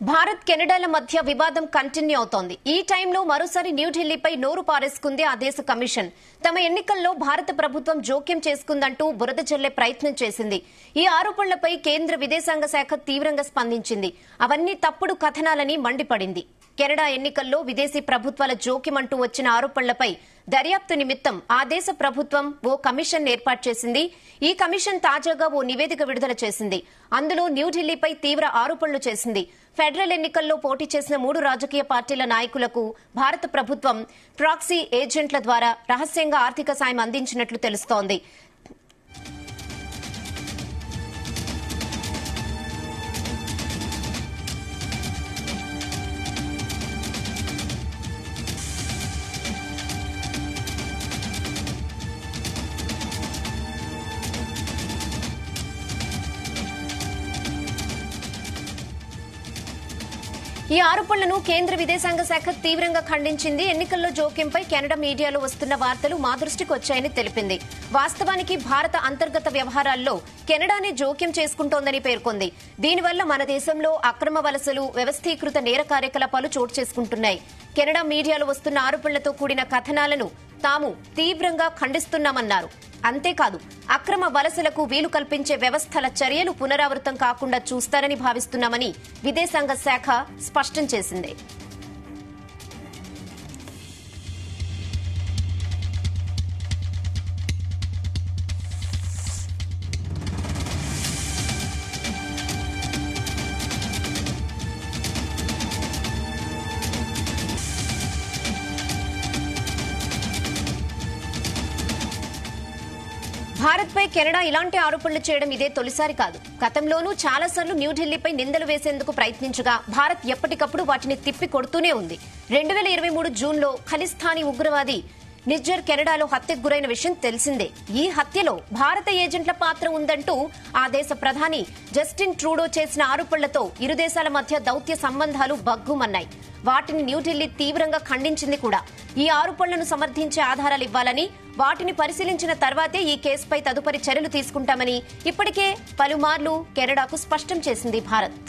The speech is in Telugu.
భారత్ కెనడాల మధ్య వివాదం కంటిన్యూ అవుతోంది. ఈ టైంలో మరోసారి న్యూఢిల్లీపై నోరు పారేసుకుంది ఆ దేశ కమిషన్. తమ ఎన్నికల్లో భారత ప్రభుత్వం జోక్యం చేసుకుందంటూ బురద జల్లే ప్రయత్నం చేసింది. ఈ ఆరోపణలపై కేంద్ర విదేశాంగ శాఖ తీవ్రంగా స్పందించింది. అవన్నీ తప్పుడు కథనాలని మండిపడింది. కెనడా ఎన్నికల్లో విదేశీ ప్రభుత్వాల జోక్యమంటూ వచ్చిన ఆరోపణలపై దర్యాప్తు నిమిత్తం ఆ దేశ ప్రభుత్వం ఓ కమిషన్ ఏర్పాటు చేసింది. ఈ కమిషన్ తాజాగా ఓ నివేదిక విడుదల చేసింది. అందులో న్యూఢిల్లీపై తీవ్ర ఆరోపణలు చేసింది. ఫెడరల్ ఎన్నికల్లో పోటీ చేసిన 3 రాజకీయ పార్టీల నాయకులకు భారత ప్రభుత్వం ప్రాక్సీ ఏజెంట్ల ద్వారా రహస్యంగా ఆర్థిక సాయం అందించినట్లు తెలుస్తోంది. ఈ ఆరోపణలను కేంద్ర విదేశాంగ శాఖ తీవ్రంగా ఖండించింది. ఎన్నికల్లో జోక్యంపై కెనడా మీడియాలో వస్తున్న వార్తలు మా దృష్టికి వచ్చాయని తెలిపింది. వాస్తవానికి భారత అంతర్గత వ్యవహారాల్లో కెనడానే జోక్యం చేసుకుంటోందని పేర్కొంది. దీనివల్ల మన దేశంలో అక్రమ వలసలు, వ్యవస్థీకృత నేర కార్యకలాపాలు చోటు చేసుకుంటున్నాయి. కెనడా మీడియాలో వస్తున్న ఆరోపణలతో కూడిన కథనాలను తాము తీవ్రంగా ఖండిస్తున్నామన్నారు. అంతేకాదు, అక్రమ వలసలకు వీలు కల్పించే వ్యవస్థల చర్యలు పునరావృతం కాకుండా చూస్తారని భావిస్తున్నామని విదేశాంగ శాఖ స్పష్టం చేసింది. భారత్పై కెనడా ఇలాంటి ఆరోపణలు చేయడం ఇదే తొలిసారి కాదు. గతంలోనూ చాలాసార్లు న్యూఢిల్లీపై నిందలు వేసేందుకు ప్రయత్నించగా భారత్ ఎప్పటికప్పుడు వాటిని తిప్పి కొడుతూనే ఉంది. 2023 జూన్లో ఖలిస్తానీ ఉగ్రవాది నిజ్జర్ కెనడాలో హత్యకు గురైన విషయం తెలిసిందే. ఈ హత్యలో భారత ఏజెంట్ల పాత్ర ఉందంటూ ఆ దేశ ప్రధాని జస్టిన్ ట్రూడో చేసిన ఆరోపణలతో ఇరు దేశాల మధ్య దౌత్య సంబంధాలు బగ్గుమన్నాయి. వాటిని న్యూఢిల్లీ తీవ్రంగా ఖండించింది కూడా. ఈ ఆరోపణలను సమర్థించే ఆధారాలు ఇవ్వాలని, వాటిని పరిశీలించిన తర్వాతే ఈ కేసుపై తదుపరి చర్యలు తీసుకుంటామని ఇప్పటికే పలుమార్లు కెనడాకు స్పష్టం చేసింది భారత్.